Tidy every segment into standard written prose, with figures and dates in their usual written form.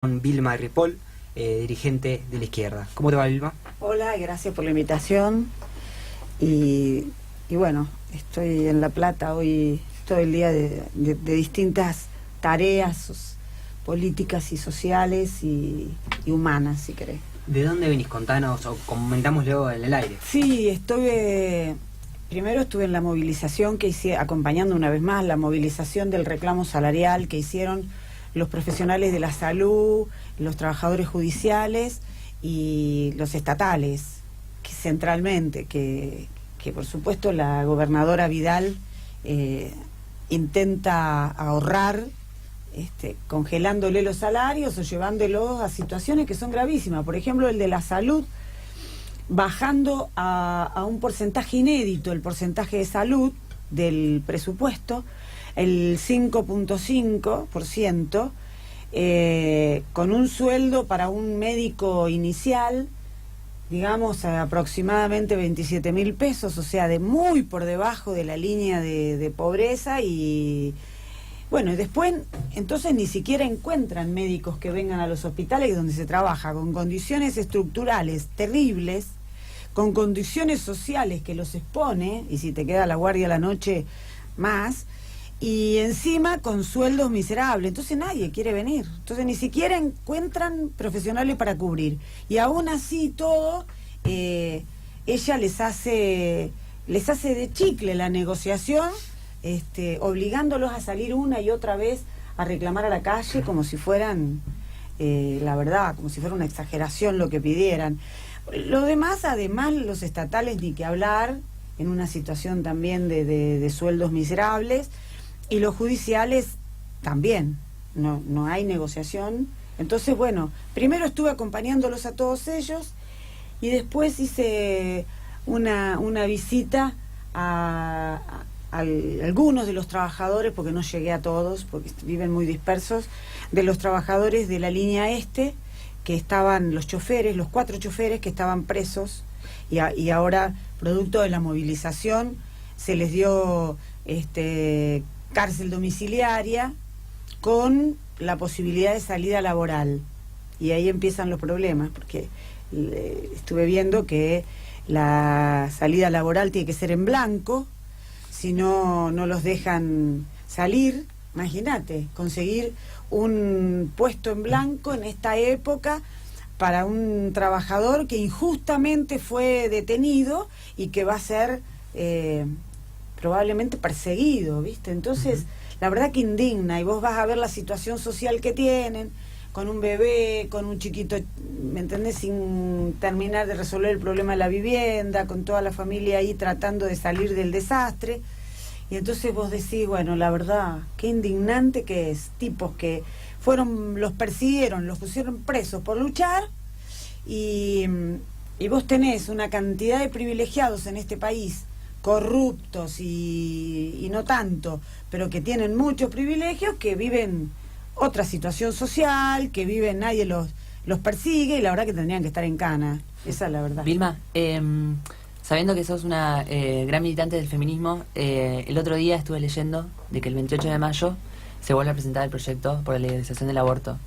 Con Vilma Ripoll, dirigente de la izquierda. ¿Cómo te va, Vilma? Hola, gracias por la invitación. Y bueno, estoy en La Plata hoy todo el día de distintas tareas políticas y sociales y humanas, si querés. ¿De dónde venís? Contanos o comentámoslo en el aire. Sí, primero estuve en la movilización que hice, acompañando una vez más la movilización del reclamo salarial que hicieron los profesionales de la salud, los trabajadores judiciales y los estatales, centralmente, que por supuesto la gobernadora Vidal intenta ahorrar, congelándole los salarios o llevándolos a situaciones que son gravísimas. Por ejemplo, el de la salud, bajando a un porcentaje inédito el porcentaje de salud del presupuesto, el 5.5%, con un sueldo para un médico inicial, digamos, aproximadamente 27.000 pesos, o sea, de muy por debajo de la línea de pobreza. Y bueno, y después entonces ni siquiera encuentran médicos que vengan a los hospitales donde se trabaja con condiciones estructurales terribles, con condiciones sociales que los expone, y si te queda la guardia a la noche más, y encima con sueldos miserables. Entonces nadie quiere venir, entonces ni siquiera encuentran profesionales para cubrir, y aún así todo, ella les hace de chicle la negociación, obligándolos a salir una y otra vez a reclamar a la calle como si fueran, la verdad, como si fuera una exageración lo que pidieran. Lo demás, además, los estatales ni que hablar, en una situación también de sueldos miserables, y los judiciales también, no hay negociación. Entonces, bueno, primero estuve acompañándolos a todos ellos y después hice una visita a algunos de los trabajadores, porque no llegué a todos, porque viven muy dispersos, de los trabajadores de la línea este, que estaban los choferes, los 4 choferes que estaban presos, y ahora, producto de la movilización, se les dio cárcel domiciliaria con la posibilidad de salida laboral. Y ahí empiezan los problemas, porque estuve viendo que la salida laboral tiene que ser en blanco, si no, no los dejan salir. Imagínate, conseguir un puesto en blanco en esta época para un trabajador que injustamente fue detenido y que va a ser probablemente perseguido, ¿viste? Entonces, la verdad que indigna, y vos vas a ver la situación social que tienen, con un bebé, con un chiquito, ¿me entendés?, sin terminar de resolver el problema de la vivienda, con toda la familia ahí tratando de salir del desastre. Y entonces vos decís, bueno, la verdad, qué indignante que es, tipos que los persiguieron, los pusieron presos por luchar, y vos tenés una cantidad de privilegiados en este país, corruptos y no tanto, pero que tienen muchos privilegios, que viven otra situación social, que viven, nadie los persigue, y la verdad que tendrían que estar en cana. Esa es la verdad. Vilma, sabiendo que sos una gran militante del feminismo, el otro día estuve leyendo de que el 28 de mayo se vuelve a presentar el proyecto por la legalización del aborto.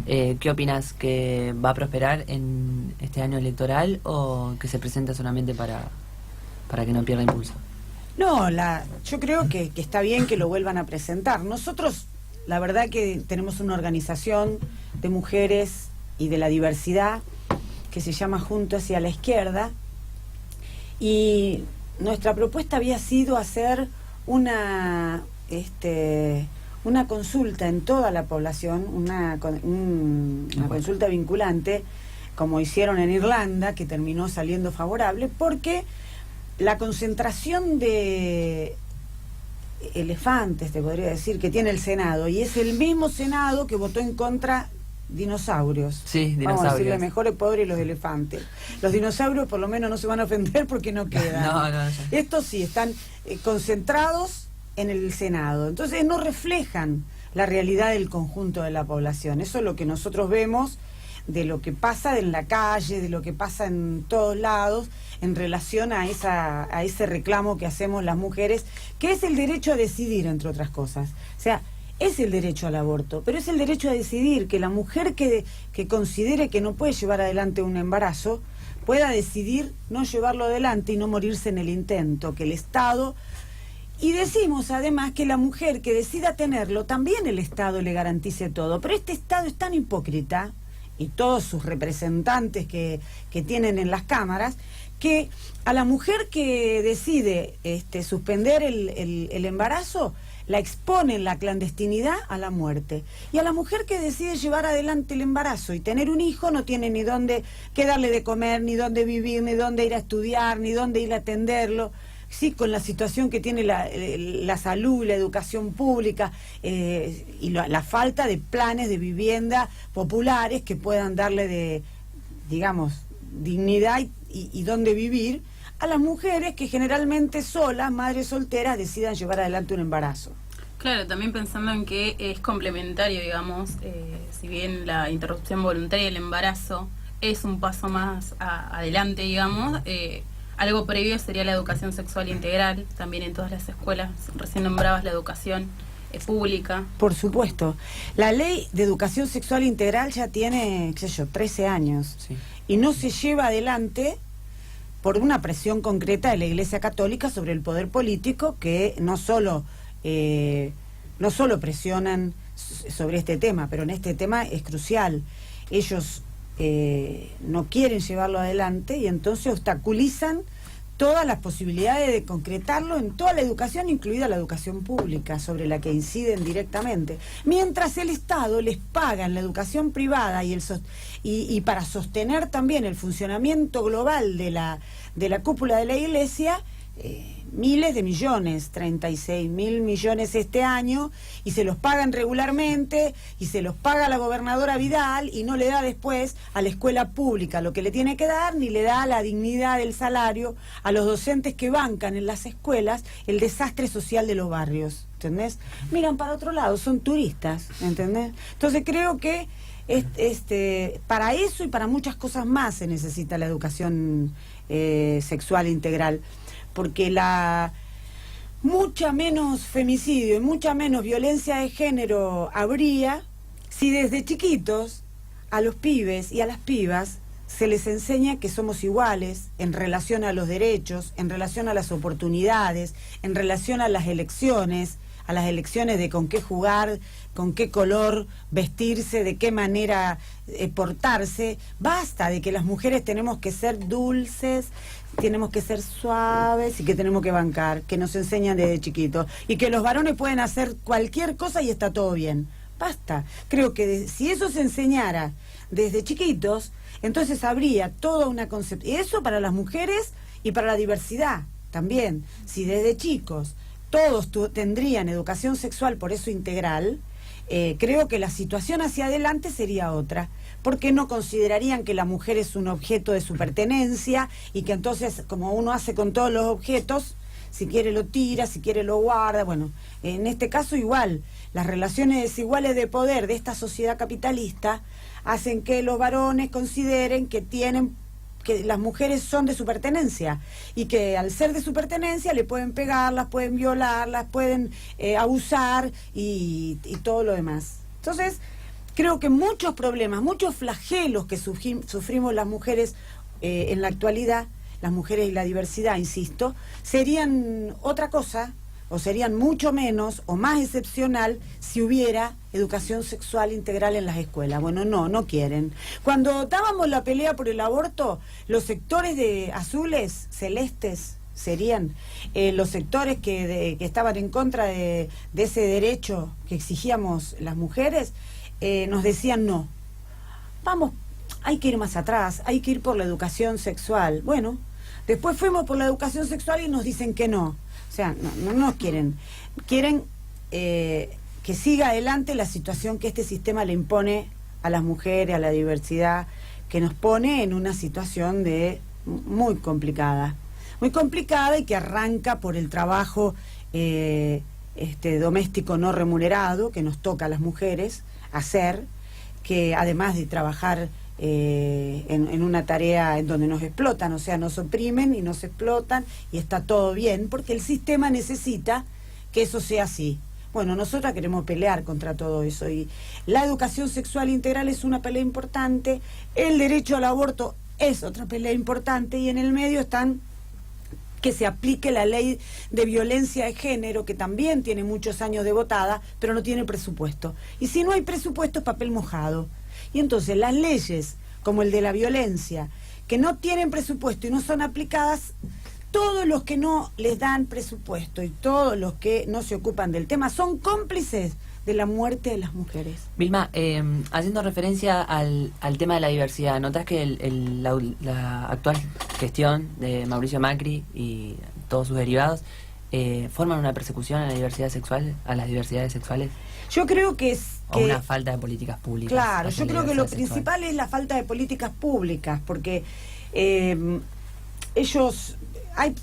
¿Qué opinas? ¿Que va a prosperar en este año electoral o que se presenta solamente para que no pierda impulso? No, yo creo que está bien que lo vuelvan a presentar. Nosotros, la verdad que tenemos una organización de mujeres y de la diversidad que se llama Juntos hacia la Izquierda, y nuestra propuesta había sido hacer una consulta en toda la población, una consulta vinculante, como hicieron en Irlanda, que terminó saliendo favorable, porque la concentración de elefantes, te podría decir, que tiene el Senado, y es el mismo Senado que votó en contra dinosaurios. Sí, dinosaurios. Vamos a decirle mejores pobres los elefantes. Los dinosaurios por lo menos no se van a ofender porque no quedan. No. Estos sí están concentrados en el Senado. Entonces no reflejan la realidad del conjunto de la población. Eso es lo que nosotros vemos de lo que pasa en la calle, de lo que pasa en todos lados, en relación a ese reclamo que hacemos las mujeres, que es el derecho a decidir, entre otras cosas. O sea, es el derecho al aborto, pero es el derecho a decidir, que la mujer que considere que no puede llevar adelante un embarazo, pueda decidir no llevarlo adelante y no morirse en el intento, que el Estado... Y decimos además que la mujer que decida tenerlo, también el Estado le garantice todo, pero este Estado es tan hipócrita, y todos sus representantes que tienen en las cámaras, que a la mujer que decide suspender el embarazo, la expone en la clandestinidad a la muerte. Y a la mujer que decide llevar adelante el embarazo y tener un hijo, no tiene ni dónde qué darle de comer, ni dónde vivir, ni dónde ir a estudiar, ni dónde ir a atenderlo. Sí, con la situación que tiene la salud, la educación pública y la falta de planes de vivienda populares que puedan darle digamos, dignidad y dónde vivir a las mujeres que generalmente solas, madres solteras, decidan llevar adelante un embarazo. Claro, también pensando en que es complementario, digamos, si bien la interrupción voluntaria del embarazo es un paso más adelante, digamos, algo previo sería la educación sexual integral, también en todas las escuelas, recién nombrabas la educación pública. Por supuesto. La ley de educación sexual integral ya tiene, qué sé yo, 13 años. Sí. Y no se lleva adelante por una presión concreta de la Iglesia Católica sobre el poder político, que no solo presionan sobre este tema, pero en este tema es crucial. Ellos no quieren llevarlo adelante y entonces obstaculizan todas las posibilidades de concretarlo en toda la educación, incluida la educación pública, sobre la que inciden directamente. Mientras el Estado les paga en la educación privada y para sostener también el funcionamiento global de la cúpula de la Iglesia, miles de millones, 36.000 millones este año, y se los pagan regularmente, y se los paga la gobernadora Vidal, y no le da después a la escuela pública lo que le tiene que dar, ni le da la dignidad del salario a los docentes que bancan en las escuelas el desastre social de los barrios, ¿entendés? Miran para otro lado, son turistas, ¿entendés? Entonces creo que para eso y para muchas cosas más se necesita la educación sexual integral, porque mucha menos femicidio y mucha menos violencia de género habría si desde chiquitos a los pibes y a las pibas se les enseña que somos iguales en relación a los derechos, en relación a las oportunidades, en relación a las elecciones de con qué jugar, con qué color vestirse, de qué manera portarse. Basta de que las mujeres tenemos que ser dulces, tenemos que ser suaves y que tenemos que bancar, que nos enseñan desde chiquitos, y que los varones pueden hacer cualquier cosa y está todo bien. Basta. Creo que si eso se enseñara desde chiquitos, entonces habría toda una concepción, y eso para las mujeres y para la diversidad también. Si desde chicos todos tendrían educación sexual, por eso integral, creo que la situación hacia adelante sería otra, porque no considerarían que la mujer es un objeto de su pertenencia y que entonces, como uno hace con todos los objetos, si quiere lo tira, si quiere lo guarda. Bueno, en este caso igual, las relaciones desiguales de poder de esta sociedad capitalista hacen que los varones consideren que las mujeres son de su pertenencia, y que al ser de su pertenencia le pueden pegar, las pueden violar, las pueden abusar y todo lo demás. Entonces, creo que muchos problemas, muchos flagelos que sufrimos las mujeres en la actualidad, las mujeres y la diversidad, insisto, serían otra cosa, o serían mucho menos o más excepcional si hubiera educación sexual integral en las escuelas. Bueno, no quieren. Cuando dábamos la pelea por el aborto, los sectores de azules, celestes, serían los sectores que estaban en contra de ese derecho que exigíamos las mujeres, nos decían no. Vamos, hay que ir más atrás, hay que ir por la educación sexual. Bueno, después fuimos por la educación sexual y nos dicen que no. O sea, no nos quieren que siga adelante la situación que este sistema le impone a las mujeres, a la diversidad, que nos pone en una situación muy complicada y que arranca por el trabajo doméstico no remunerado que nos toca a las mujeres hacer, que además de trabajar en una tarea en donde nos explotan, o sea, nos oprimen y nos explotan, y está todo bien, porque el sistema necesita que eso sea así, Bueno, nosotras queremos pelear contra todo eso, y la educación sexual integral es una pelea importante, el derecho al aborto es otra pelea importante, y en el medio están que se aplique la ley de violencia de género, que también tiene muchos años de votada, pero no tiene presupuesto. Y si no hay presupuesto es papel mojado. Y entonces las leyes, como el de la violencia, que no tienen presupuesto y no son aplicadas, todos los que no les dan presupuesto y todos los que no se ocupan del tema son cómplices de la muerte de las mujeres. Vilma, haciendo referencia al tema de la diversidad, ¿notás que la actual gestión de Mauricio Macri y todos sus derivados forman una persecución a la diversidad sexual, a las diversidades sexuales? Yo creo que es... O una falta de políticas públicas. Claro, hacia yo la creo que lo diversidad sexual. principal es la falta de políticas públicas, porque hay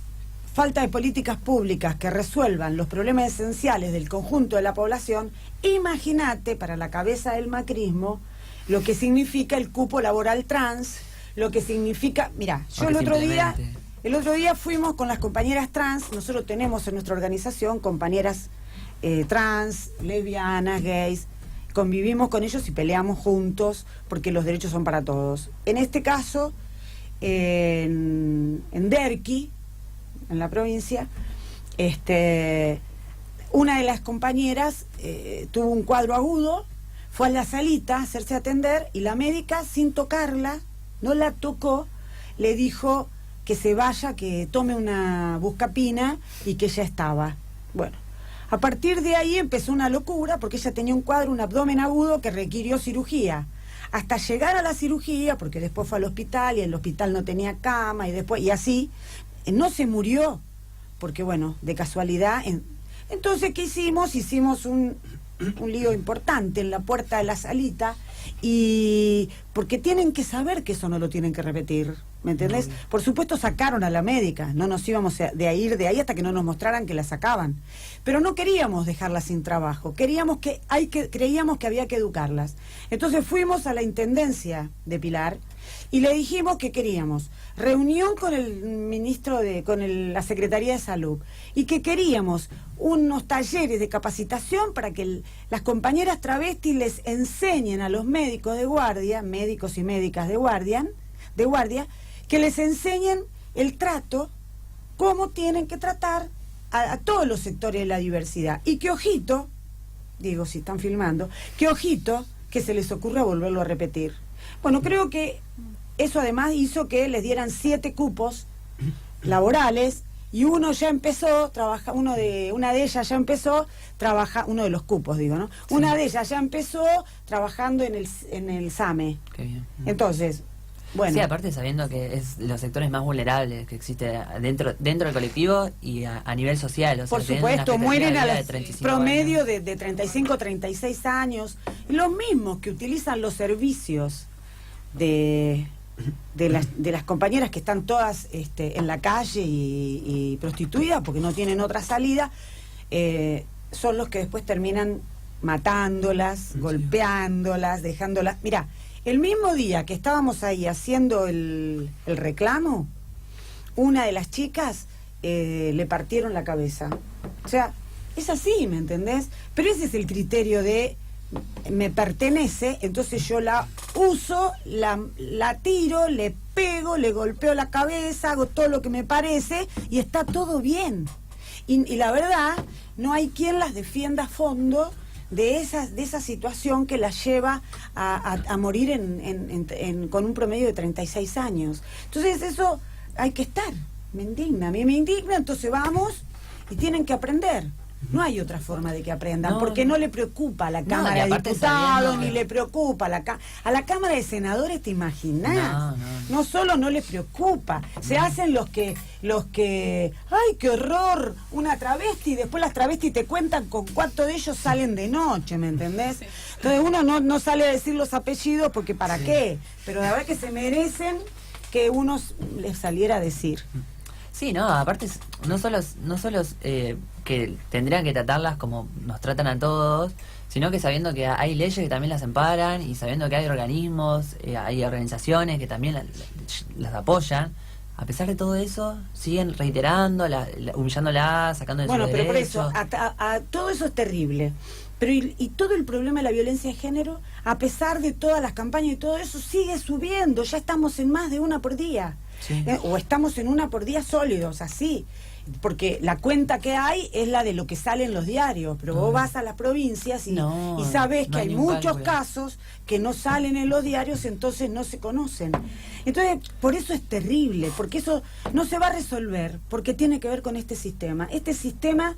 falta de políticas públicas que resuelvan los problemas esenciales del conjunto de la población. Imagínate, para la cabeza del macrismo, lo que significa el cupo laboral trans, lo que significa... Mira, yo el otro día fuimos con las compañeras trans, nosotros tenemos en nuestra organización compañeras trans, lesbianas, gays, convivimos con ellos y peleamos juntos porque los derechos son para todos. En este caso, en Derqui, en la provincia, una de las compañeras tuvo un cuadro agudo, fue a la salita a hacerse atender y la médica, sin tocarla, no la tocó, le dijo que se vaya, que tome una buscapina y que ya estaba. Bueno, a partir de ahí empezó una locura porque ella tenía un cuadro, un abdomen agudo que requirió cirugía. Hasta llegar a la cirugía, porque después fue al hospital y el hospital no tenía cama y así, no se murió, porque bueno, de casualidad. Entonces, ¿qué hicimos? Hicimos un lío importante en la puerta de la salita, y porque tienen que saber que eso no lo tienen que repetir, ¿me entendés? Por supuesto sacaron a la médica, no nos íbamos a ir de ahí hasta que no nos mostraran que la sacaban, pero no queríamos dejarla sin trabajo, creíamos que había que educarlas. Entonces fuimos a la Intendencia de Pilar y le dijimos que queríamos reunión con el ministro la Secretaría de Salud, y que queríamos unos talleres de capacitación para que las compañeras travestis les enseñen a los médicos de guardia, médicos y médicas de guardia, que les enseñen el trato, cómo tienen que tratar a todos los sectores de la diversidad. Y que ojito, digo, si están filmando, que ojito que se les ocurra volverlo a repetir. Bueno, creo que eso además hizo que les dieran 7 cupos laborales, y uno de ellas ya empezó uno de los cupos, digo, ¿no? Sí. Una de ellas ya empezó trabajando en el SAME. Qué bien. Entonces, bueno. Sí, aparte sabiendo que es los sectores más vulnerables que existe dentro del colectivo y a nivel social. O sea, por supuesto, mueren a los promedio años. de 35, 36 años. Los mismos que utilizan los servicios de las compañeras que están todas en la calle y prostituidas porque no tienen otra salida, son los que después terminan matándolas, golpeándolas, dejándolas. Mira, el mismo día que estábamos ahí haciendo el reclamo, una de las chicas le partieron la cabeza. O sea, es así, ¿me entendés? Pero ese es el criterio de me pertenece, entonces yo la uso, la tiro, le pego, le golpeo la cabeza, hago todo lo que me parece y está todo bien. Y la verdad, no hay quien las defienda a fondo de esa situación que las lleva a morir con un promedio de 36 años. Entonces eso hay que estar, me indigna, a mí me indigna, entonces vamos y tienen que aprender. No hay otra forma de que aprendan, porque no le preocupa a la Cámara de Diputados, ni le preocupa a la Cámara de Senadores, ¿te imaginás? No solo no les preocupa, se hacen los que, ¡ay, qué horror! Una travesti, y después las travestis te cuentan con cuántos de ellos salen de noche, ¿me entendés? Entonces uno no sale a decir los apellidos porque ¿para qué? Pero la verdad que se merecen que uno les saliera a decir. Sí, no, aparte no solo que tendrían que tratarlas como nos tratan a todos, sino que sabiendo que hay leyes que también las amparan y sabiendo que hay organismos, hay organizaciones que también las apoyan, a pesar de todo eso, siguen reiterando, humillándola, sacando de Bueno, sus pero por derechos. eso, todo eso es terrible. Pero y todo el problema de la violencia de género, a pesar de todas las campañas y todo eso, sigue subiendo. Ya estamos en más de una por día. Sí. O estamos en una por día sólidos, así. Porque la cuenta que hay es la de lo que sale en los diarios, pero vos vas a las provincias y sabés que hay muchos casos que no salen en los diarios, entonces no se conocen. Entonces, por eso es terrible, porque eso no se va a resolver, porque tiene que ver con este sistema. Este sistema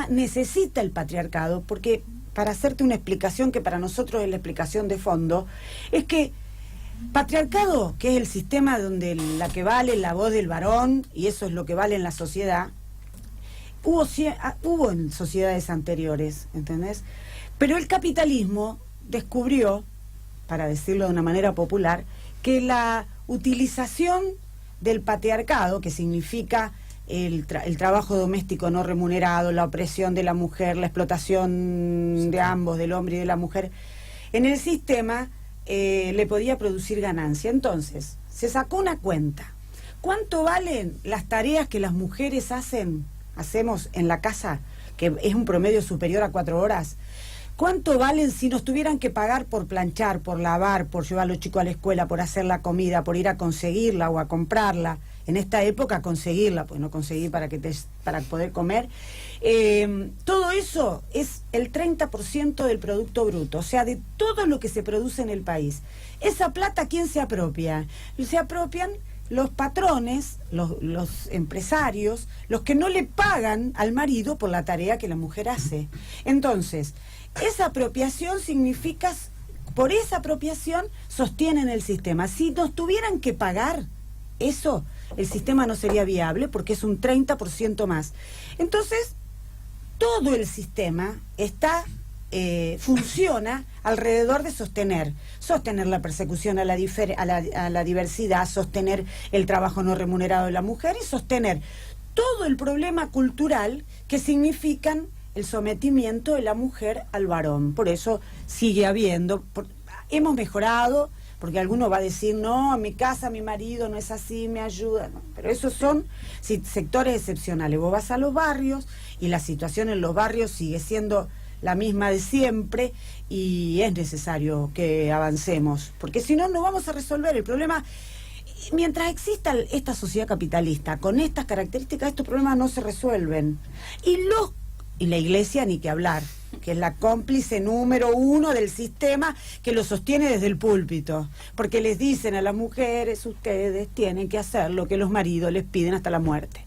necesita el patriarcado, porque para hacerte una explicación que para nosotros es la explicación de fondo, es que patriarcado, que es el sistema donde la que vale la voz del varón, y eso es lo que vale en la sociedad, hubo en sociedades anteriores, ¿entendés? Pero el capitalismo descubrió, para decirlo de una manera popular, que la utilización del patriarcado, que significa el trabajo doméstico no remunerado, la opresión de la mujer, la explotación de ambos, del hombre y de la mujer, en el sistema le podía producir ganancia. Entonces, se sacó una cuenta. ¿Cuánto valen las tareas que las mujeres hacemos en la casa, que es un promedio superior a 4 horas? ¿Cuánto valen si nos tuvieran que pagar por planchar, por lavar, por llevar a los chicos a la escuela, por hacer la comida, por ir a conseguirla o a comprarla? En esta época conseguirla, pues no conseguir para poder comer. Todo eso es el 30% del Producto Bruto, o sea, de todo lo que se produce en el país. Esa plata, ¿quién se apropia? Se apropian los patrones, los empresarios, los que no le pagan al marido por la tarea que la mujer hace. Entonces, esa apropiación significa, por esa apropiación sostienen el sistema. Si nos tuvieran que pagar eso, el sistema no sería viable porque es un 30% más. Entonces, todo el sistema funciona alrededor de sostener la persecución a la diversidad, sostener el trabajo no remunerado de la mujer y sostener todo el problema cultural que significan el sometimiento de la mujer al varón. Por eso sigue habiendo, hemos mejorado, porque alguno va a decir, no, en mi casa mi marido no es así, me ayuda. No, pero esos son sectores excepcionales. Vos vas a los barrios y la situación en los barrios sigue siendo la misma de siempre y es necesario que avancemos, porque si no, no vamos a resolver el problema. Mientras exista esta sociedad capitalista con estas características, estos problemas no se resuelven. Y la Iglesia ni que hablar, que es la cómplice número 1 del sistema que lo sostiene desde el púlpito, porque les dicen a las mujeres, ustedes tienen que hacer lo que los maridos les piden hasta la muerte.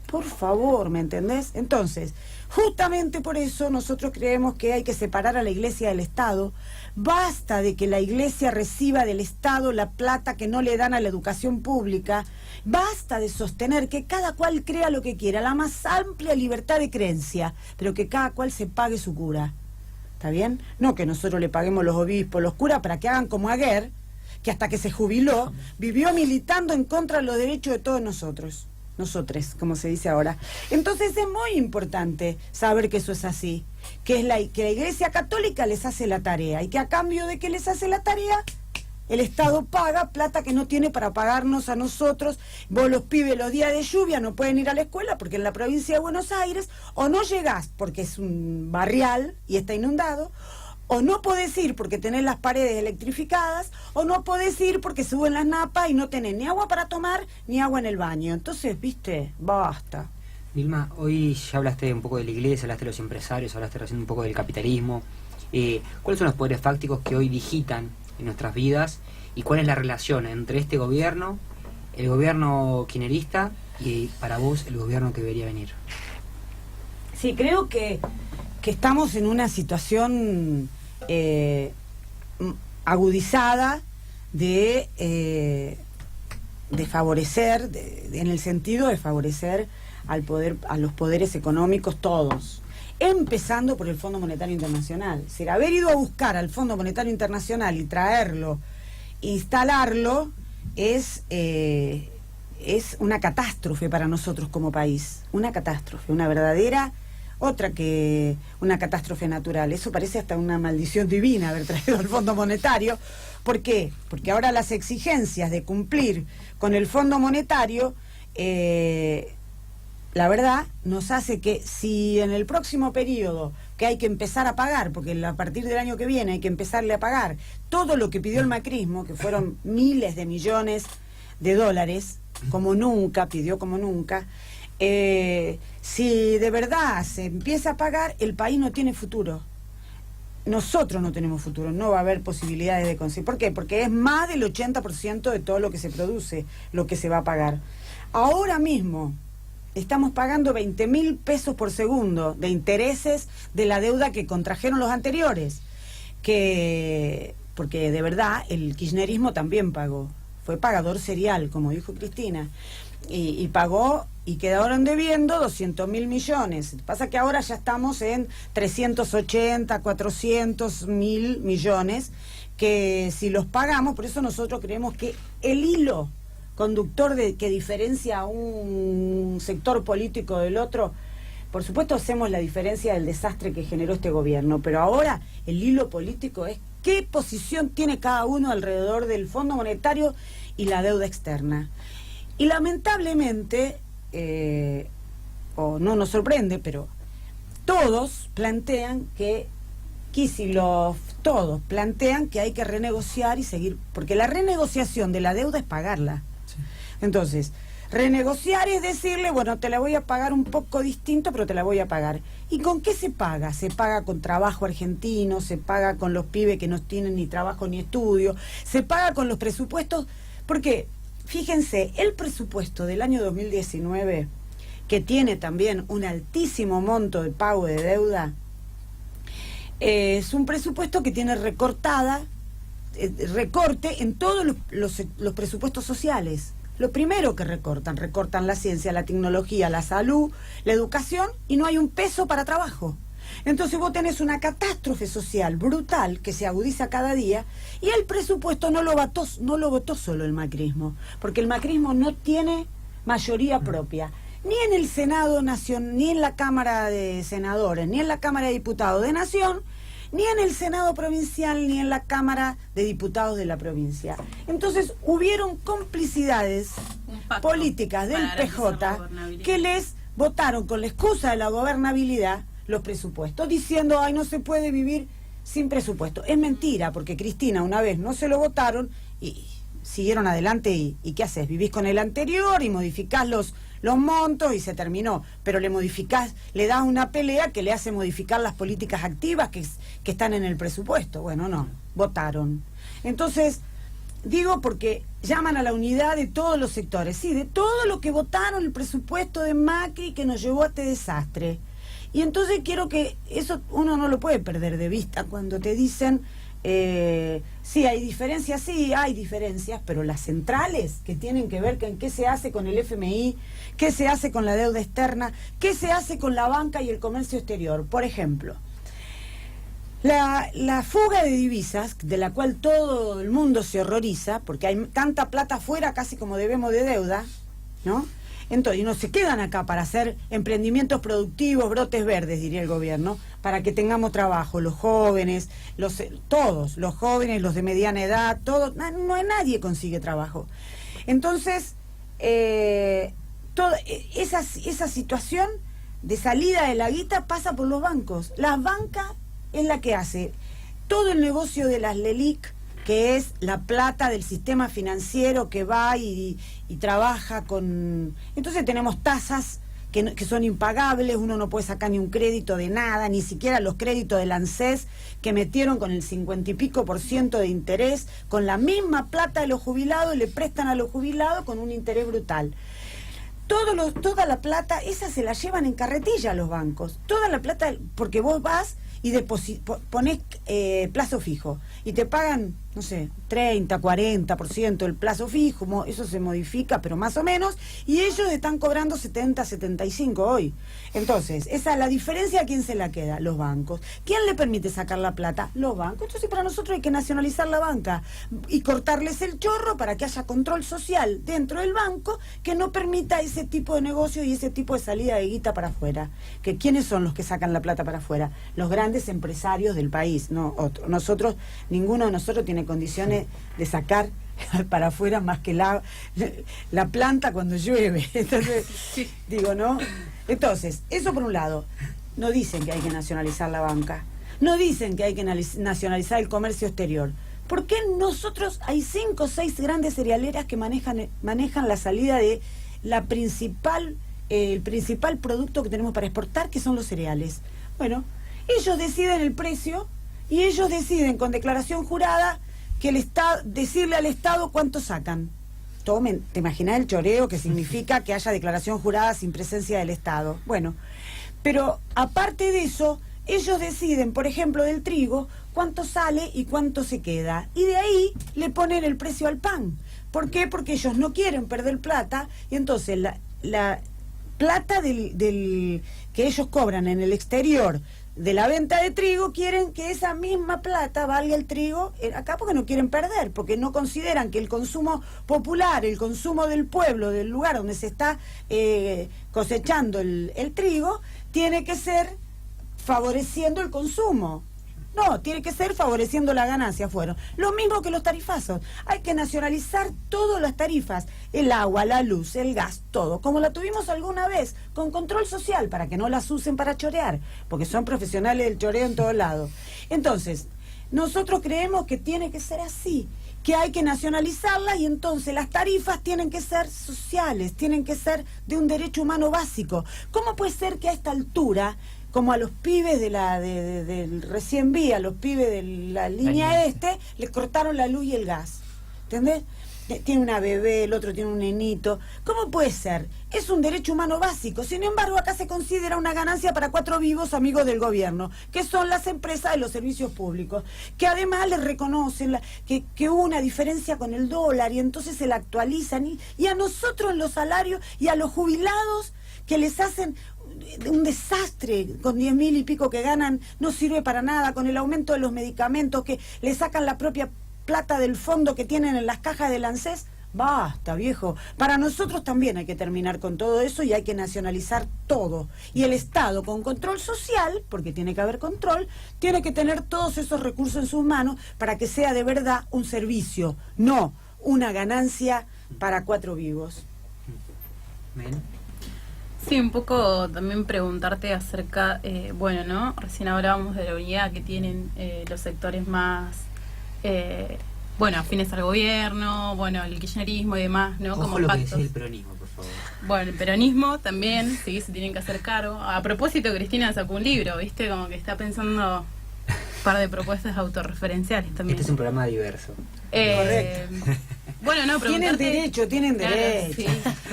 Por favor, ¿me entendés? Entonces, justamente por eso nosotros creemos que hay que separar a la Iglesia del Estado. Basta de que la Iglesia reciba del Estado la plata que no le dan a la educación pública. Basta de sostener que cada cual crea lo que quiera, la más amplia libertad de creencia, pero que cada cual se pague su cura. ¿Está bien? No que nosotros le paguemos los obispos, los curas, para que hagan como Aguer, que hasta que se jubiló, vivió militando en contra de los derechos de todos nosotros. Nosotres, como se dice ahora. Entonces es muy importante saber que eso es así, que la Iglesia Católica les hace la tarea y que a cambio de que les hace la tarea, el Estado paga plata que no tiene para pagarnos a nosotros. Vos, los pibes, los días de lluvia no pueden ir a la escuela porque en la provincia de Buenos Aires o no llegás porque es un barrial y está inundado, o no podés ir porque tenés las paredes electrificadas, o no podés ir porque suben las napas y no tenés ni agua para tomar ni agua en el baño. Entonces, viste, basta. Vilma, hoy ya hablaste un poco de la Iglesia, hablaste de los empresarios, hablaste recién un poco del capitalismo. ¿Cuáles son los poderes fácticos que hoy digitan en nuestras vidas y cuál es la relación entre este gobierno, el gobierno kirchnerista y para vos el gobierno que debería venir? Sí, creo que estamos en una situación agudizada de favorecer, en el sentido de favorecer a los poderes económicos todos, empezando por el Fondo Monetario Internacional. Es decir, haber ido a buscar al Fondo Monetario Internacional y traerlo, instalarlo, es una catástrofe para nosotros como país, una catástrofe, una verdadera otra que una catástrofe natural. Eso parece hasta una maldición divina haber traído el Fondo Monetario. ¿Por qué? Porque ahora las exigencias de cumplir con el Fondo Monetario, la verdad, nos hace que si en el próximo periodo que hay que empezar a pagar, porque a partir del año que viene hay que empezarle a pagar todo lo que pidió el macrismo, que fueron miles de millones de dólares, como nunca, pidió como nunca, si de verdad se empieza a pagar, el país no tiene futuro. Nosotros no tenemos futuro, no va a haber posibilidades de conseguir. ¿Por qué? Porque es más del 80% de todo lo que se produce, lo que se va a pagar. Ahora mismo estamos pagando 20.000 pesos por segundo de intereses de la deuda que contrajeron los anteriores, porque de verdad el kirchnerismo también pagó, fue pagador serial, como dijo Cristina, y pagó y quedaron debiendo 200.000 millones. Pasa que ahora ya estamos en 380, 400.000 millones, que si los pagamos, por eso nosotros creemos que el hilo conductor que diferencia a un sector político del otro, por supuesto hacemos la diferencia del desastre que generó este gobierno, pero ahora el hilo político es qué posición tiene cada uno alrededor del Fondo Monetario y la deuda externa. Y lamentablemente, o no nos sorprende, pero todos plantean que todos plantean que hay que renegociar y seguir, porque la renegociación de la deuda es pagarla. Entonces, renegociar es decirle, bueno, te la voy a pagar un poco distinto, pero te la voy a pagar. ¿Y con qué se paga? Se paga con trabajo argentino, se paga con los pibes que no tienen ni trabajo ni estudio, se paga con los presupuestos, porque, fíjense, el presupuesto del año 2019, que tiene también un altísimo monto de pago de deuda, es un presupuesto que tiene recorte en todos los presupuestos sociales. Lo primero que recortan la ciencia, la tecnología, la salud, la educación, y no hay un peso para trabajo. Entonces vos tenés una catástrofe social brutal que se agudiza cada día, y el presupuesto no lo votó solo el macrismo, porque el macrismo no tiene mayoría propia, ni en el Senado Nación, ni en la Cámara de Senadores, ni en la Cámara de Diputados de Nación, ni en el Senado provincial, ni en la Cámara de Diputados de la provincia. Entonces hubieron complicidades políticas del PJ que les votaron con la excusa de la gobernabilidad los presupuestos, diciendo, ay, no se puede vivir sin presupuesto. Es mentira, porque Cristina una vez no se lo votaron y siguieron adelante, y ¿qué haces? Vivís con el anterior y modificás los montos y se terminó, pero le das una pelea que le hace modificar las políticas activas que están en el presupuesto. Bueno, no, votaron. Entonces, digo porque llaman a la unidad de todos los sectores, sí, de todo lo que votaron el presupuesto de Macri que nos llevó a este desastre. Y entonces quiero que eso uno no lo puede perder de vista cuando te dicen, sí, hay diferencias, pero las centrales que tienen que ver con qué se hace con el FMI, qué se hace con la deuda externa, qué se hace con la banca y el comercio exterior. Por ejemplo, la fuga de divisas, de la cual todo el mundo se horroriza, porque hay tanta plata afuera casi como debemos de deuda, ¿no? Entonces, y no se quedan acá para hacer emprendimientos productivos, brotes verdes, diría el gobierno, para que tengamos trabajo, los jóvenes, todos, los jóvenes, los de mediana edad, todos, nadie consigue trabajo. Entonces, toda esa situación de salida de la guita pasa por los bancos. La banca es la que hace todo el negocio de las LELIC, que es la plata del sistema financiero que va y trabaja con... Entonces tenemos tasas que son impagables, uno no puede sacar ni un crédito de nada, ni siquiera los créditos del ANSES que metieron con el 50 y pico % de interés, con la misma plata de los jubilados, le prestan a los jubilados con un interés brutal. Toda la plata, esa se la llevan en carretilla a los bancos, toda la plata, porque vos vas y ponés plazo fijo y te pagan no sé, 30, 40% el plazo fijo, eso se modifica, pero más o menos, y ellos están cobrando 70, 75 hoy. Entonces, esa es la diferencia. ¿A quién se la queda? Los bancos. ¿Quién le permite sacar la plata? Los bancos. Entonces, para nosotros hay que nacionalizar la banca y cortarles el chorro para que haya control social dentro del banco que no permita ese tipo de negocio y ese tipo de salida de guita para afuera. Que ¿quiénes son los que sacan la plata para afuera? Los grandes empresarios del país, no otros. Nosotros, ninguno de nosotros tiene condiciones de sacar para afuera más que la planta cuando llueve. Entonces, digo, ¿no? Entonces, eso por un lado. No dicen que hay que nacionalizar la banca, no dicen que hay que nacionalizar el comercio exterior. ¿Por qué nosotros hay 5 o 6 grandes cerealeras que manejan la salida de el principal producto que tenemos para exportar, que son los cereales? Bueno, ellos deciden el precio y ellos deciden con declaración jurada que el Estado, decirle al Estado cuánto sacan. ¿Te imaginas el choreo que significa que haya declaración jurada sin presencia del Estado? Bueno, pero aparte de eso, ellos deciden, por ejemplo, del trigo, cuánto sale y cuánto se queda. Y de ahí le ponen el precio al pan. ¿Por qué? Porque ellos no quieren perder plata, y entonces la plata que ellos cobran en el exterior de la venta de trigo, quieren que esa misma plata valga el trigo acá, porque no quieren perder, porque no consideran que el consumo popular, el consumo del pueblo, del lugar donde se está cosechando el trigo, tiene que ser favoreciendo el consumo. No, tiene que ser favoreciendo la ganancia. Fueron lo mismo que los tarifazos. Hay que nacionalizar todas las tarifas, el agua, la luz, el gas, todo, como la tuvimos alguna vez, con control social, para que no las usen para chorear, porque son profesionales del choreo en todos lados. Entonces, nosotros creemos que tiene que ser así, que hay que nacionalizarla, y entonces las tarifas tienen que ser sociales, tienen que ser de un derecho humano básico. ¿Cómo puede ser que a esta altura, como a los pibes del recién vi, a los pibes de la línea les cortaron la luz y el gas? ¿Entendés? Tiene una bebé, el otro tiene un nenito. ¿Cómo puede ser? Es un derecho humano básico. Sin embargo, acá se considera una ganancia para 4 vivos amigos del gobierno, que son las empresas de los servicios públicos, que además les reconocen que hubo una diferencia con el dólar, y entonces se la actualizan, y a nosotros en los salarios y a los jubilados que les hacen un desastre, con 10.000 y pico que ganan, no sirve para nada, con el aumento de los medicamentos, que le sacan la propia plata del fondo que tienen en las cajas del ANSES. Basta, viejo. Para nosotros también hay que terminar con todo eso, y hay que nacionalizar todo. Y el Estado, con control social, porque tiene que haber control, tiene que tener todos esos recursos en sus manos para que sea de verdad un servicio, no una ganancia para 4 vivos. Bien. Sí, un poco también preguntarte acerca, bueno, ¿no? Recién hablábamos de la unidad que tienen los sectores más, bueno, afines al gobierno, bueno, el kirchnerismo y demás, ¿no? Ojo como lo que pactos. decía el peronismo, por favor. Bueno, el peronismo también, sí, se tienen que hacer cargo. A propósito, Cristina sacó un libro, ¿viste? Como que está pensando un par de propuestas autorreferenciales también. Este es un programa diverso. Correcto. Bueno, no, Tienen derecho, tienen Claro, derecho. sí,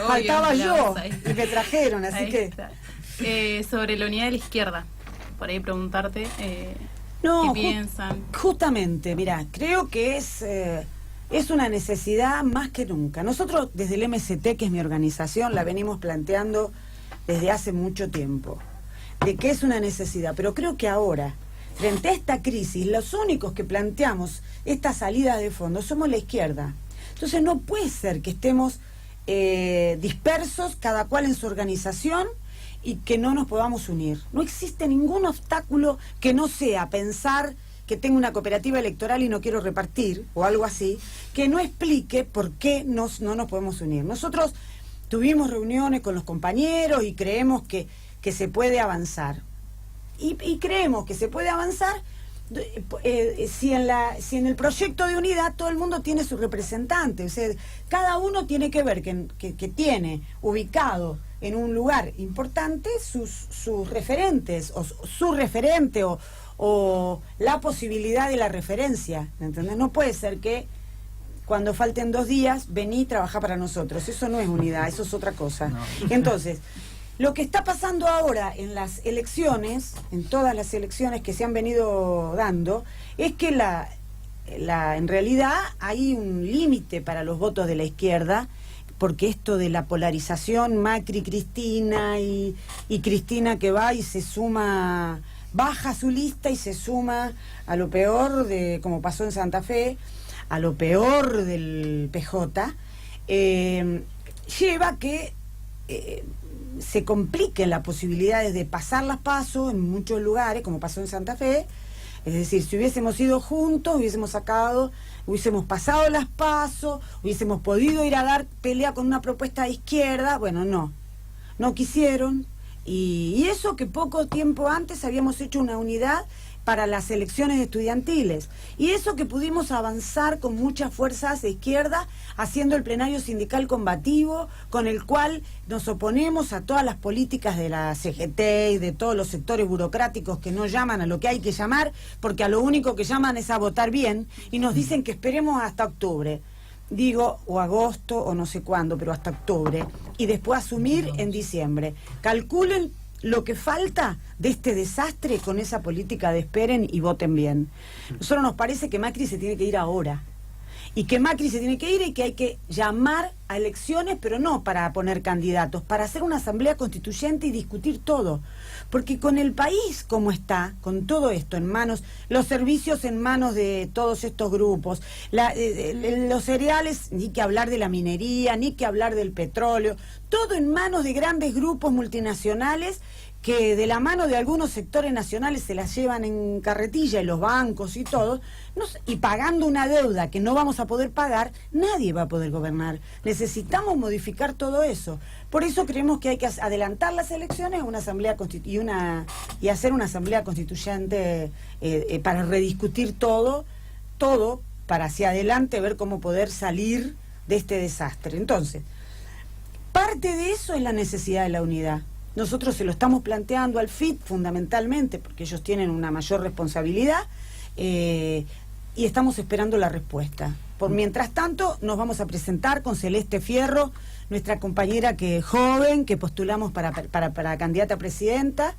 Faltaba obvio, yo, ahí. y me trajeron, así Ahí que... está. Sobre la unidad de la izquierda, por ahí preguntarte No, qué piensan. justamente, mira, creo que es una necesidad más que nunca. Nosotros desde el MST, que es mi organización, la venimos planteando desde hace mucho tiempo, de que es una necesidad, pero creo que ahora, frente a esta crisis, los únicos que planteamos esta salida de fondo somos la izquierda. Entonces no puede ser que estemos dispersos, cada cual en su organización, y que no nos podamos unir. No existe ningún obstáculo que no sea pensar que tengo una cooperativa electoral y no quiero repartir, o algo así, que no explique por qué no nos podemos unir. Nosotros tuvimos reuniones con los compañeros y creemos que se puede avanzar. Y creemos que se puede avanzar si en el proyecto de unidad todo el mundo tiene su representante. O sea, cada uno tiene que ver que tiene ubicado en un lugar importante sus referentes, o su referente, o la posibilidad de la referencia, ¿entendés? No puede ser que cuando falten 2 días vení y trabajá para nosotros. Eso no es unidad, eso es otra cosa. No. Entonces, lo que está pasando ahora en las elecciones, en todas las elecciones que se han venido dando, es que en realidad hay un límite para los votos de la izquierda, porque esto de la polarización Macri-Cristina y Cristina que va y se suma, baja su lista y se suma a lo peor de, como pasó en Santa Fe, a lo peor del PJ, lleva a que se compliquen las posibilidades de pasar las PASO en muchos lugares, como pasó en Santa Fe. Es decir, si hubiésemos ido juntos, hubiésemos pasado las PASO, hubiésemos podido ir a dar pelea con una propuesta de izquierda. Bueno, no quisieron, y eso que poco tiempo antes habíamos hecho una unidad para las elecciones estudiantiles, y eso que pudimos avanzar con muchas fuerzas de izquierda haciendo el plenario sindical combativo, con el cual nos oponemos a todas las políticas de la CGT y de todos los sectores burocráticos que no llaman a lo que hay que llamar, porque a lo único que llaman es a votar bien, y nos dicen que esperemos hasta octubre, digo, o agosto o no sé cuándo, pero hasta octubre, y después asumir en diciembre. Calculen lo que falta de este desastre con esa política de esperen y voten bien. Nosotros nos parece que Macri se tiene que ir ahora, y que Macri se tiene que ir y que hay que llamar a elecciones, pero no para poner candidatos, para hacer una asamblea constituyente y discutir todo, porque con el país como está, con todo esto en manos, los servicios en manos de todos estos grupos, los cereales, ni que hablar de la minería, ni que hablar del petróleo, todo en manos de grandes grupos multinacionales que de la mano de algunos sectores nacionales se las llevan en carretilla, y los bancos y todo, y pagando una deuda que no vamos a poder pagar, nadie va a poder gobernar. Necesitamos modificar todo eso. Por eso creemos que hay que adelantar las elecciones a una asamblea y hacer una asamblea constituyente para rediscutir todo, para hacia adelante ver cómo poder salir de este desastre. Entonces, parte de eso es la necesidad de la unidad. Nosotros se lo estamos planteando al FIT fundamentalmente, porque ellos tienen una mayor responsabilidad, y estamos esperando la respuesta. Mientras tanto, nos vamos a presentar con Celeste Fierro, nuestra compañera joven, que postulamos para candidata a presidenta.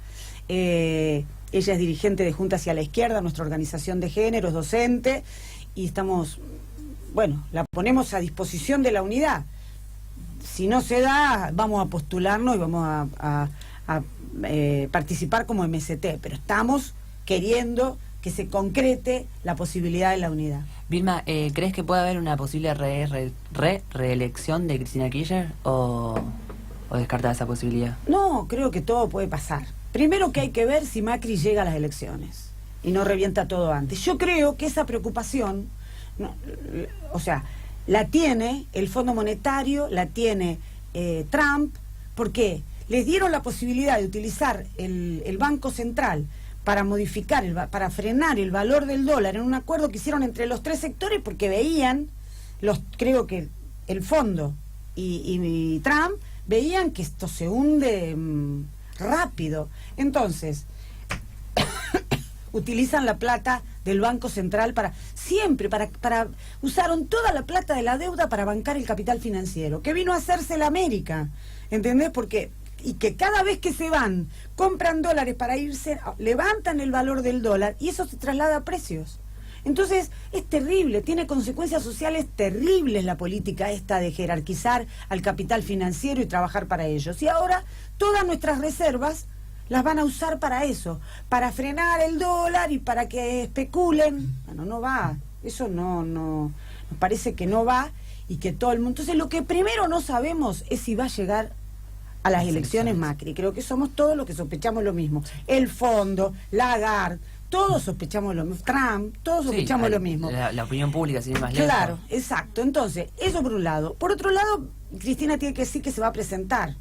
Ella es dirigente de Juntas Hacia la Izquierda, nuestra organización de género, es docente, y la ponemos a disposición de la unidad. Si no se da, vamos a postularnos y vamos a participar como MST, pero estamos queriendo que se concrete la posibilidad de la unidad. Vilma, ¿crees que puede haber una posible reelección de Cristina Kirchner o descartar esa posibilidad? No, creo que todo puede pasar. Primero que hay que ver si Macri llega a las elecciones y no revienta todo antes. Yo creo que esa preocupación, la tiene el Fondo Monetario, la tiene Trump, porque les dieron la posibilidad de utilizar el Banco Central para modificar, para frenar el valor del dólar en un acuerdo que hicieron entre los tres sectores, porque veían, creo que el Fondo y Trump veían que esto se hunde rápido. Entonces, utilizan la plata del Banco Central usaron toda la plata de la deuda para bancar el capital financiero, que vino a hacerse la América, ¿entendés? Y que cada vez que se van, compran dólares para irse, levantan el valor del dólar, y eso se traslada a precios. Entonces, es terrible, tiene consecuencias sociales terribles la política esta de jerarquizar al capital financiero y trabajar para ellos. Y ahora, todas nuestras reservas las van a usar para eso, para frenar el dólar y para que especulen. Bueno, no va, eso no, nos parece que no va, y que todo el mundo... Entonces, lo que primero no sabemos es si va a llegar a las elecciones Macri. Creo que somos todos los que sospechamos lo mismo. El Fondo, Lagarde, todos sospechamos lo mismo. Trump, todos sospechamos lo mismo. La opinión pública, sin ir más lejos. Claro, exacto. Entonces, eso por un lado. Por otro lado, Cristina tiene que decir que se va a presentar,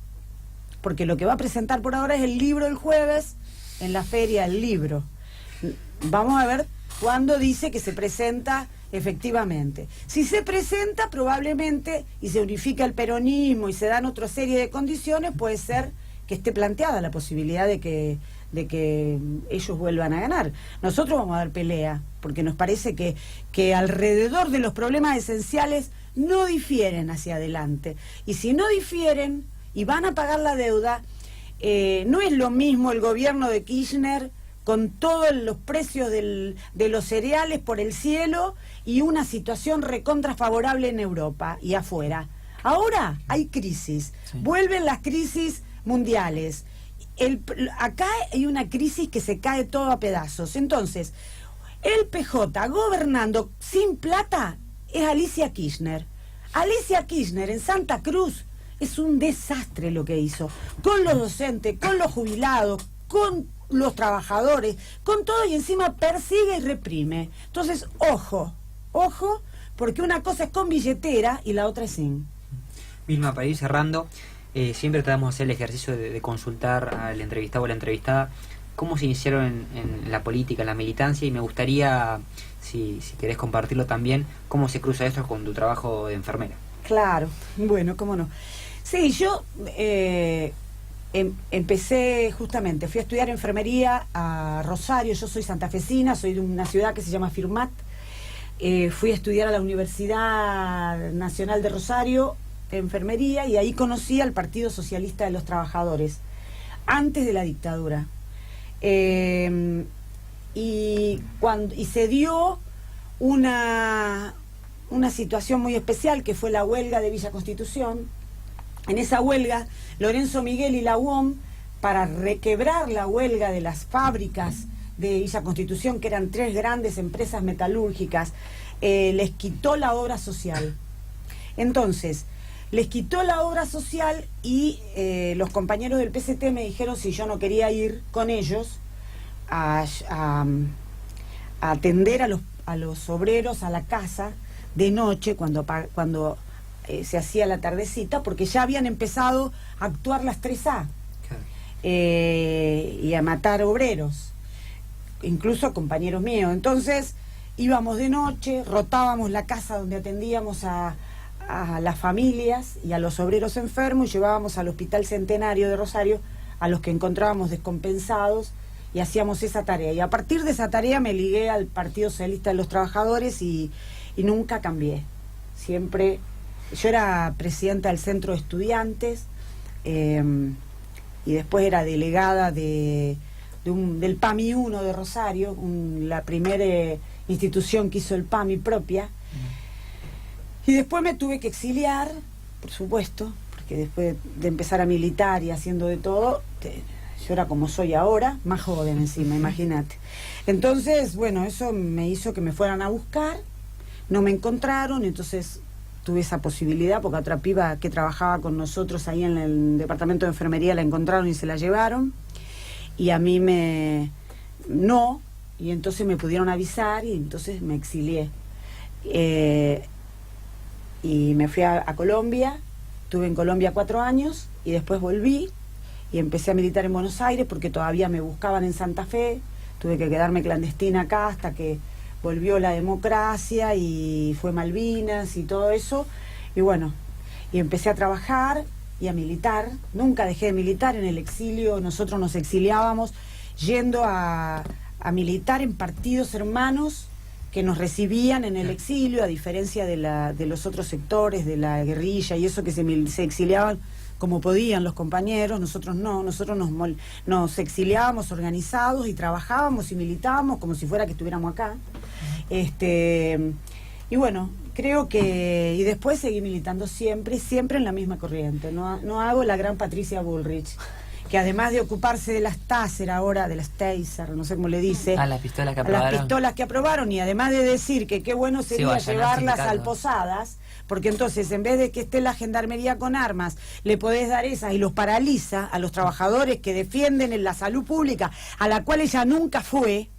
porque lo que va a presentar por ahora es el libro el jueves en la Feria del Libro. Vamos a ver cuándo dice que se presenta efectivamente. Si se presenta, probablemente, y se unifica el peronismo y se dan otra serie de condiciones, puede ser que esté planteada la posibilidad de que ellos vuelvan a ganar. Nosotros vamos a dar pelea, porque nos parece que alrededor de los problemas esenciales no difieren hacia adelante. Y si no difieren y van a pagar la deuda, no es lo mismo el gobierno de Kirchner con todos los precios de los cereales por el cielo y una situación recontra favorable en Europa y afuera. Ahora hay crisis, vuelven las crisis mundiales. Acá hay una crisis que se cae todo a pedazos. Entonces, el PJ gobernando sin plata es Alicia Kirchner. Alicia Kirchner en Santa Cruz es un desastre lo que hizo, con los docentes, con los jubilados, con los trabajadores, con todo, y encima persigue y reprime. Entonces, ojo, porque una cosa es con billetera y la otra es sin. Vilma, para ir cerrando, siempre tratamos de hacer el ejercicio de consultar al entrevistado o la entrevistada cómo se iniciaron en la política, en la militancia, y me gustaría, si querés compartirlo también, cómo se cruza esto con tu trabajo de enfermera. Claro, bueno, cómo no. Sí, yo empecé justamente, fui a estudiar enfermería a Rosario. Yo soy santafesina, soy de una ciudad que se llama Firmat. Fui a estudiar a la Universidad Nacional de Rosario enfermería, y ahí conocí al Partido Socialista de los Trabajadores antes de la dictadura. Y se dio una situación muy especial, que fue la huelga de Villa Constitución. En esa huelga, Lorenzo Miguel y la UOM, para requebrar la huelga de las fábricas de Villa Constitución, que eran 3 grandes empresas metalúrgicas, les quitó la obra social. Entonces, les quitó la obra social, y los compañeros del PCT me dijeron si yo no quería ir con ellos a atender a los obreros a la casa de noche, cuando se hacía la tardecita, porque ya habían empezado a actuar las 3A y a matar obreros, incluso compañeros míos. Entonces íbamos de noche, rotábamos la casa donde atendíamos a las familias y a los obreros enfermos, y llevábamos al Hospital Centenario de Rosario a los que encontrábamos descompensados, y hacíamos esa tarea. Y a partir de esa tarea me ligué al Partido Socialista de los Trabajadores, y nunca cambié. Siempre. Yo era presidenta del Centro de Estudiantes, y después era delegada del PAMI 1 de Rosario, la primera institución que hizo el PAMI propia. Y después me tuve que exiliar, por supuesto, porque después de empezar a militar y haciendo de todo, yo era como soy ahora, más joven encima, imagínate. Entonces, bueno, eso me hizo que me fueran a buscar, no me encontraron, entonces tuve esa posibilidad, porque a otra piba que trabajaba con nosotros ahí en el departamento de enfermería la encontraron y se la llevaron, y a mí no, y entonces me pudieron avisar, y entonces me exilié. Y me fui a Colombia, estuve en Colombia 4 años, y después volví, y empecé a militar en Buenos Aires, porque todavía me buscaban en Santa Fe. Tuve que quedarme clandestina acá hasta que volvió la democracia y fue Malvinas y todo eso, y bueno, y empecé a trabajar y a militar. Nunca dejé de militar. En el exilio nosotros nos exiliábamos yendo a militar en partidos hermanos que nos recibían en el exilio, a diferencia de los otros sectores, de la guerrilla y eso, que se exiliaban como podían los compañeros. Nosotros no, nosotros nos exiliábamos organizados y trabajábamos y militábamos como si fuera que estuviéramos acá. Y bueno, creo que... Y después seguí militando siempre en la misma corriente. No hago la gran Patricia Bullrich, que además de ocuparse de las Taser ahora, de las Taser, no sé cómo le dice... A las pistolas que aprobaron. A las pistolas que aprobaron, y además de decir que qué bueno sería llevarlas al Posadas, porque entonces en vez de que esté la gendarmería con armas, le podés dar esas y los paraliza a los trabajadores que defienden en la salud pública, a la cual ella nunca fue,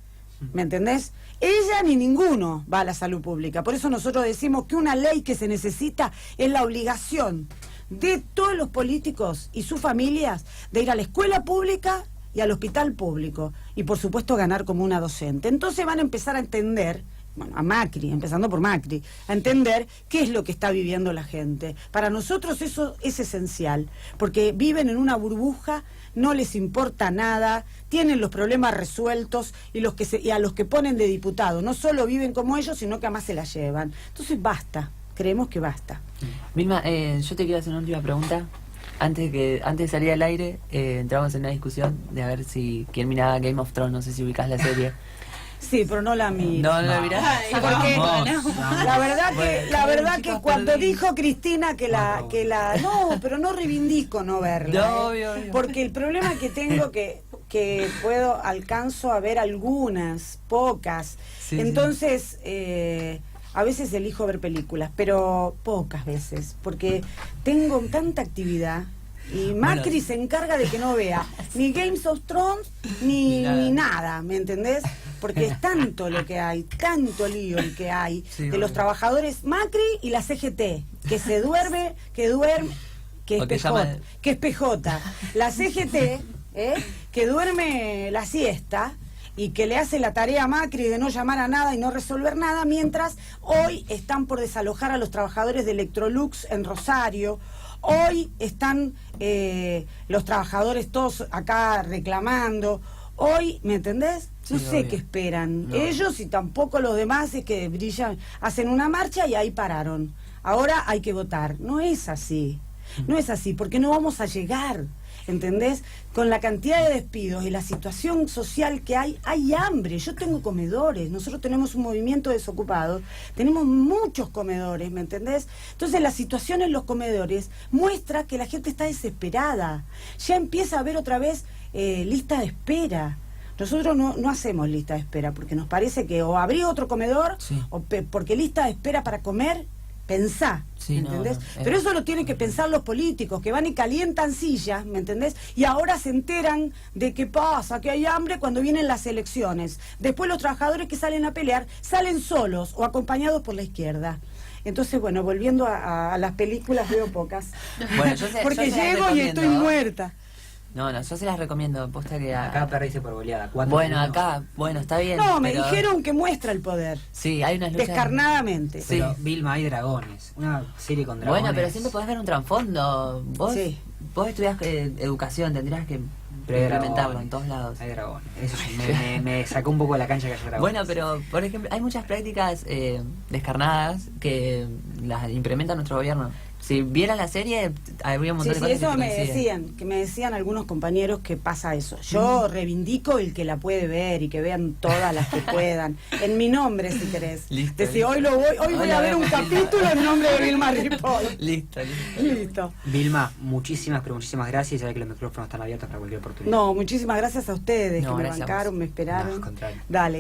¿me entendés? Ella ni ninguno va a la salud pública. Por eso nosotros decimos que una ley que se necesita es la obligación de todos los políticos y sus familias de ir a la escuela pública y al hospital público, y por supuesto ganar como una docente. Entonces van a empezar a entender, bueno, a Macri, empezando por Macri, a entender qué es lo que está viviendo la gente. Para nosotros eso es esencial, porque viven en una burbuja, no les importa nada, tienen los problemas resueltos, y a los que ponen de diputado no solo viven como ellos, sino que además se la llevan. Entonces basta, creemos que basta. Vilma, yo te quiero hacer una última pregunta. antes de salir al aire, entramos en una discusión de a ver si quién miraba Game of Thrones, no sé si ubicás la serie. Sí, pero no la miro. No la mirás. Porque la verdad que chicos, cuando perdí. dijo Cristina no, pero no reivindico no verla. No, obvio. Porque el problema que tengo que alcanzo a ver algunas, pocas. Sí, Entonces, a veces elijo ver películas, pero pocas veces, porque tengo tanta actividad. Y Macri se encarga de que no vea ni Games of Thrones ni nada, ¿me entendés? Porque es tanto lo que hay, tanto lío el que hay de los trabajadores Macri y la CGT, que se duerme, que es PJ. La CGT, que duerme la siesta y que le hace la tarea a Macri de no llamar a nada y no resolver nada, mientras hoy están por desalojar a los trabajadores de Electrolux en Rosario. Hoy están los trabajadores todos acá reclamando. Hoy, ¿me entendés? No sé qué esperan ellos y tampoco los demás, es que brillan, hacen una marcha y ahí pararon. Ahora hay que votar. No es así. No es así, porque no vamos a llegar, ¿entendés? Con la cantidad de despidos y la situación social que hay hambre. Yo tengo comedores, nosotros tenemos un movimiento de desocupados, tenemos muchos comedores, ¿me entendés? Entonces la situación en los comedores muestra que la gente está desesperada. Ya empieza a haber otra vez lista de espera. Nosotros no hacemos lista de espera, porque nos parece que o abrí otro comedor, porque lista de espera para comer, pensá, ¿me entendés? Pero eso lo tienen que pensar los políticos, que van y calientan sillas, ¿me entendés? Y ahora se enteran de qué pasa, que hay hambre cuando vienen las elecciones. Después los trabajadores que salen a pelear, salen solos o acompañados por la izquierda. Entonces, bueno, volviendo a las películas, veo pocas. Bueno, porque yo llego y estoy muerta. No, yo se las recomiendo, posta que... Acá perdiste por goleada. Bueno, está bien. No, me dijeron que muestra el poder. Sí, hay unas luchas... Descarnadamente. Pero Vilma, hay dragones. Una serie con dragones. Bueno, pero siempre podés ver un trasfondo. Vos estudiás educación, tendrías que implementarlo en todos lados. Hay dragones. Eso sí, me sacó un poco de la cancha que haya dragones. Bueno, pero, por ejemplo, hay muchas prácticas descarnadas que las implementa nuestro gobierno. Si vieran la serie, habría un montón de cosas eso que me decían algunos compañeros que pasa eso. Yo reivindico el que la puede ver y que vean todas las que puedan. En mi nombre, si querés. Listo, Decir, hoy voy a ver un capítulo en nombre de Vilma Ripoll. Listo. Vilma, muchísimas gracias. Ya que los micrófonos están abiertos para cualquier oportunidad. No, muchísimas gracias a ustedes, que me gracias bancaron, me esperaron. No, al contrario. Dale.